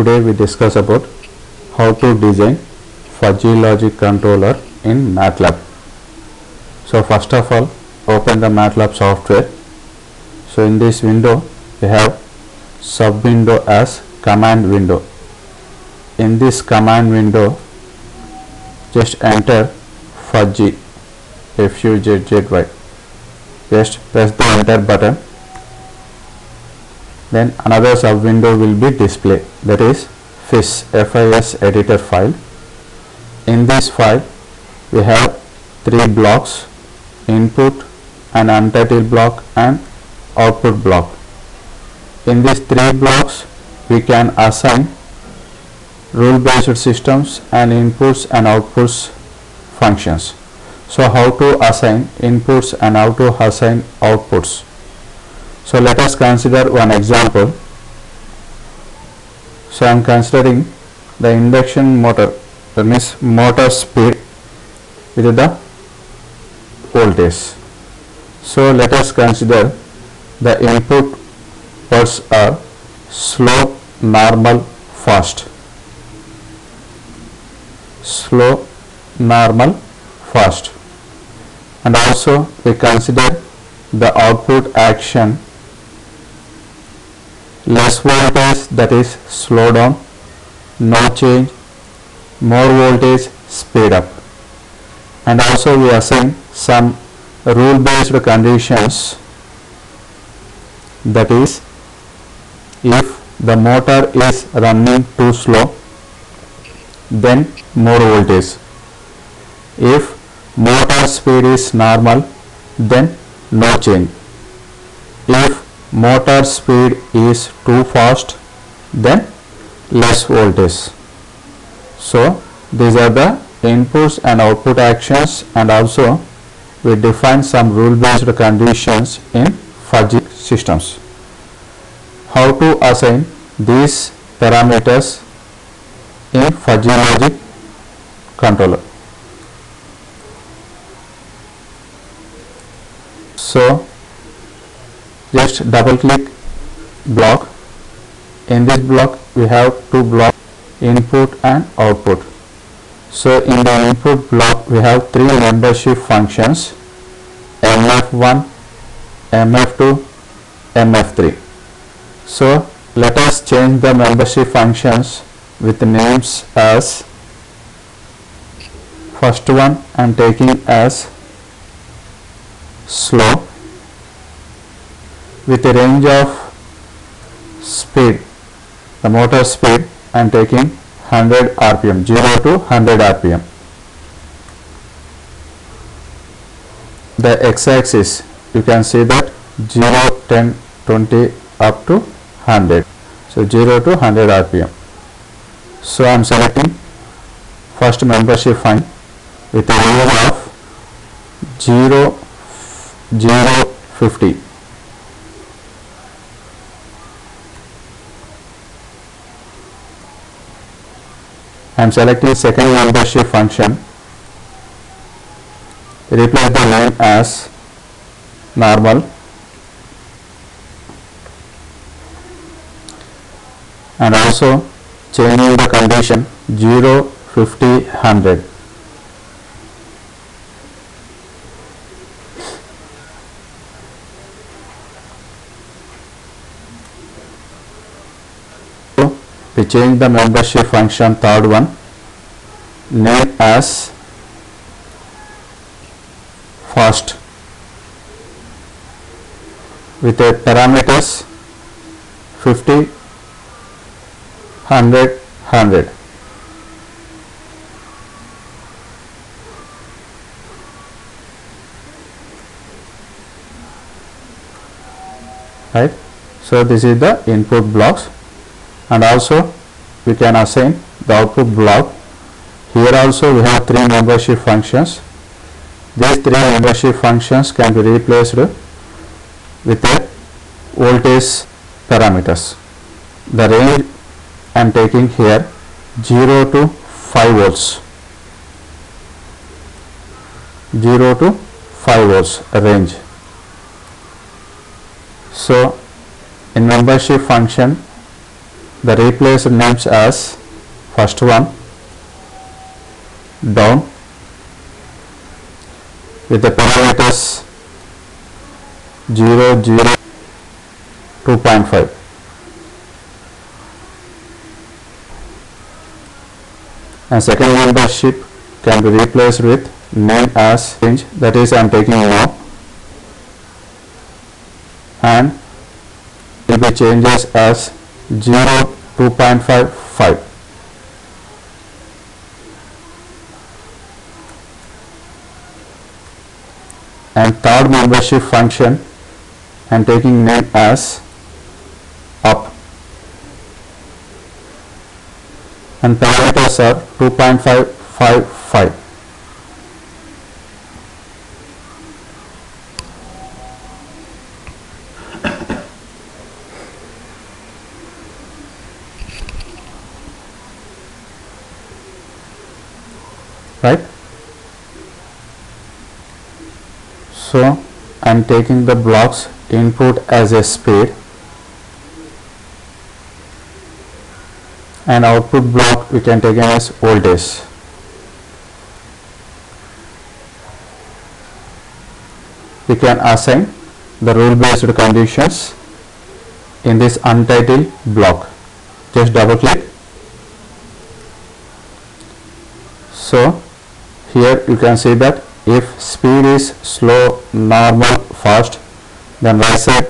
today we discuss about how to design fuzzy logic controller in MATLAB. So first of all, open the MATLAB software. So in this window we have sub window as command window. In this command window just enter fuzzy, F-U-Z-Z-Y. Just press the enter button. Then another sub window will be display, that is FIS, FIS editor file. In this file we have three blocks: input, an untitled block and output block. In these three blocks we can assign rule based systems and inputs and outputs functions. So how to assign inputs and how to assign outputs? So let us consider one example. So I am considering the induction motor, that means motor speed with the voltage. So let us consider the input words are slow, normal, fast. Slow, normal, fast. And also we consider the output action less voltage, that is slow down, no change, more voltage, speed up. And also we assign some rule based conditions, that is if the motor is running too slow then more voltage, if motor speed is normal then no change, if motor speed is too fast then less voltage. So these are the inputs and output actions, and also we define some rule based conditions in fuzzy systems. How to assign these parameters in fuzzy logic controller? So just double click block. In this block we have two blocks, input and output. So in the input block we have three membership functions: mf1, mf2, mf3. So let us change the membership functions with names as, first one I am taking as slow with a range of speed, the motor speed I am taking 100 rpm, 0 to 100 rpm. The x-axis you can see that 0, 10, 20 up to 100. So 0 to 100 rpm. So I am selecting first membership file with a value of 0, 0, 50. I am selecting second membership function, replace the name as normal, and also changing the condition 0, 50, 100. We change the membership function, third one, name as fast with a parameters 50, 100, 100. Right. So this is the input blocks, and also we can assign the output block. Here also we have three membership functions. These three membership functions can be replaced with a voltage parameters. The range I am taking here 0 to 5 volts, 0 to 5 volts range. So in membership function the replaced names as first one down with the parameters 0, 0, 2.5. And second membership can be replaced with name as change, that is I am taking no, and will be changes as 0, 2.5, 5. And third membership function I am taking name as up, and parameters are 2.5, 5, 5. Right? So I am taking the blocks input as a speed and output block we can take as voltage. We can assign the rule based conditions in this untitled block. Just double click. So here you can see that if speed is slow, normal, fast, then right side,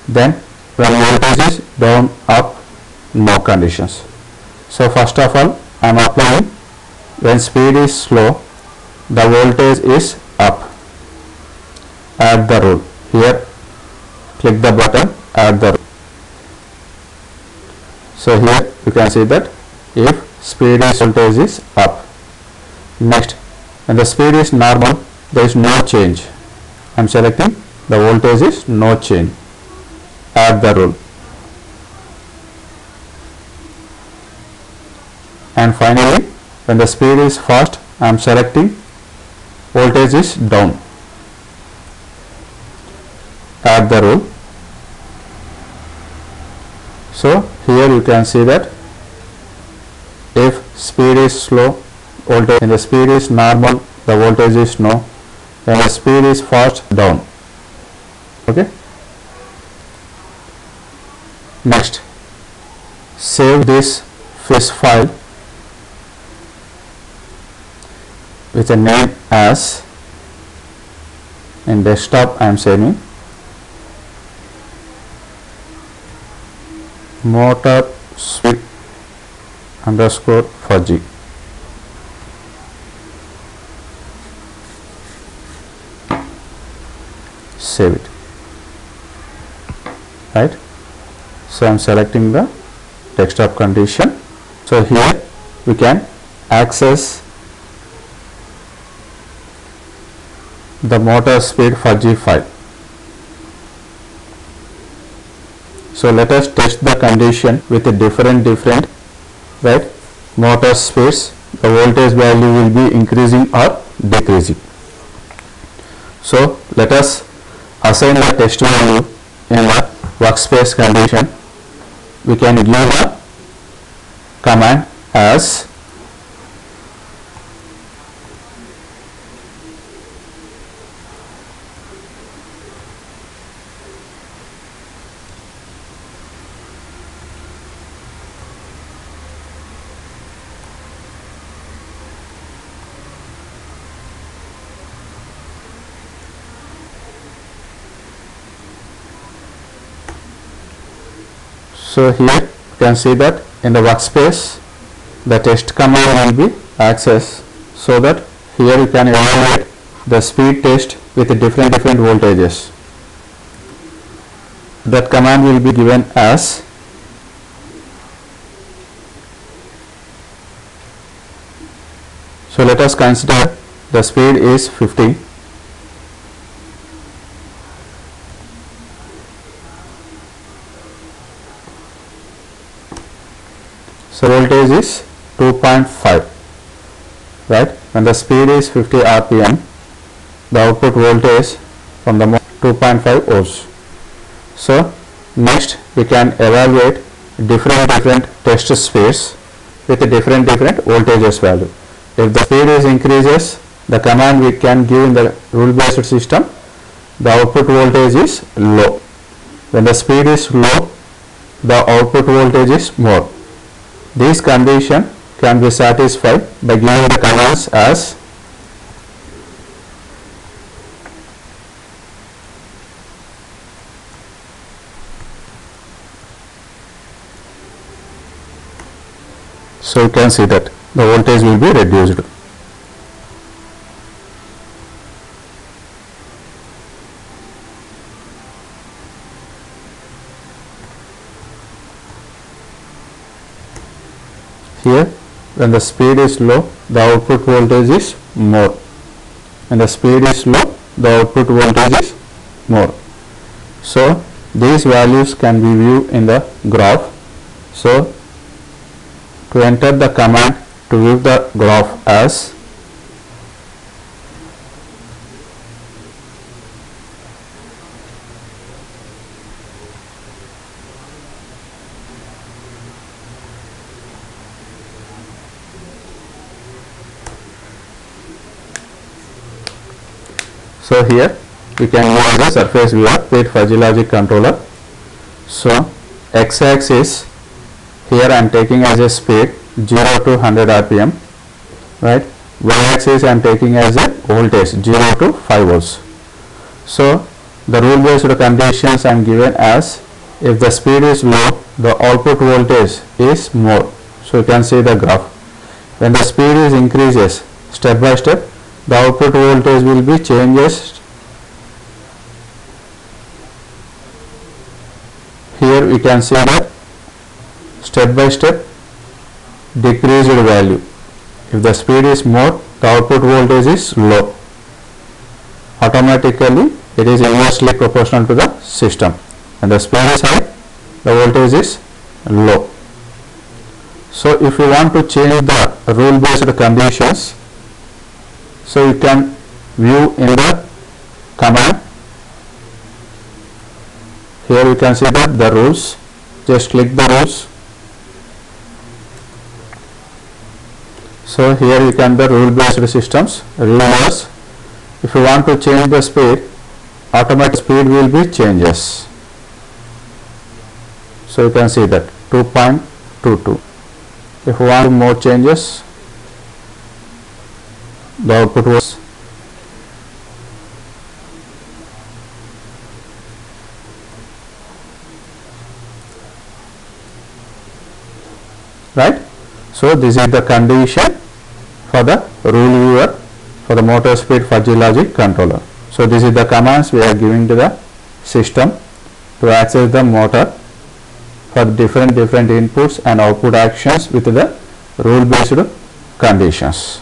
then when voltage is down, up, no conditions. So first of all I am applying when speed is slow, the voltage is up. Add the rule. Here click the button, add the rule. So here you can see that if speed is voltage is up. Next, when the speed is normal, there is no change. I am selecting the voltage is no change. Add the rule. And finally, when the speed is fast, I am selecting voltage is down. Add the rule. So here you can see that if speed is slow, voltage, and the speed is normal, the voltage is no, when the speed is fast, down. Okay. Next, save this fish file with a name as, in desktop I am saving motor speed underscore fuzzy. Save it. Right. So I am selecting the desktop condition. So here we can access the motor speed fuzzy file. So let us test the condition with a different right motor speeds. The voltage value will be increasing or decreasing. So let us assign the test value in the workspace condition. We can give a command as so here you can see that in the workspace the test command will be accessed, so that here you can evaluate the speed test with different voltages. That command will be given as so let us consider the speed is 50. So voltage is 2.5, right? When the speed is 50 rpm, the output voltage from the 2.5 volts. So next we can evaluate different test speeds with different voltages value. If the speed is increases, the command we can give in the rule based system, the output voltage is low. When the speed is low, the output voltage is more. This condition can be satisfied by giving the commands as so you can see that the voltage will be reduced. Here, when the speed is low, the output voltage is more. When the speed is low, the output voltage is more. So these values can be viewed in the graph. So to enter the command to view the graph as so here we can use the surface view of PID fuzzy logic controller. So x-axis here I am taking as a speed 0 to 100 rpm, right? Y-axis I am taking as a voltage 0 to 5 volts. So the rule based conditions I am given as if the speed is low, the output voltage is more. So you can see the graph. When the speed is increases step by step, the output voltage will be changes. Here we can see that step by step decreased value. If the speed is more, the output voltage is low. Automatically it is inversely proportional to the system. When the speed is high, the voltage is low. So if you want to change the rule based conditions, so you can view in the command. Here you can see that the rules, just click the rules. So here you can the rule based systems, rules. If you want to change the speed, automatic speed will be changes. So you can see that 2.22. If you want more changes, the output was right. So this is the condition for the rule viewer for the motor speed fuzzy logic controller. So this is the commands we are giving to the system to access the motor for different inputs and output actions with the rule based conditions.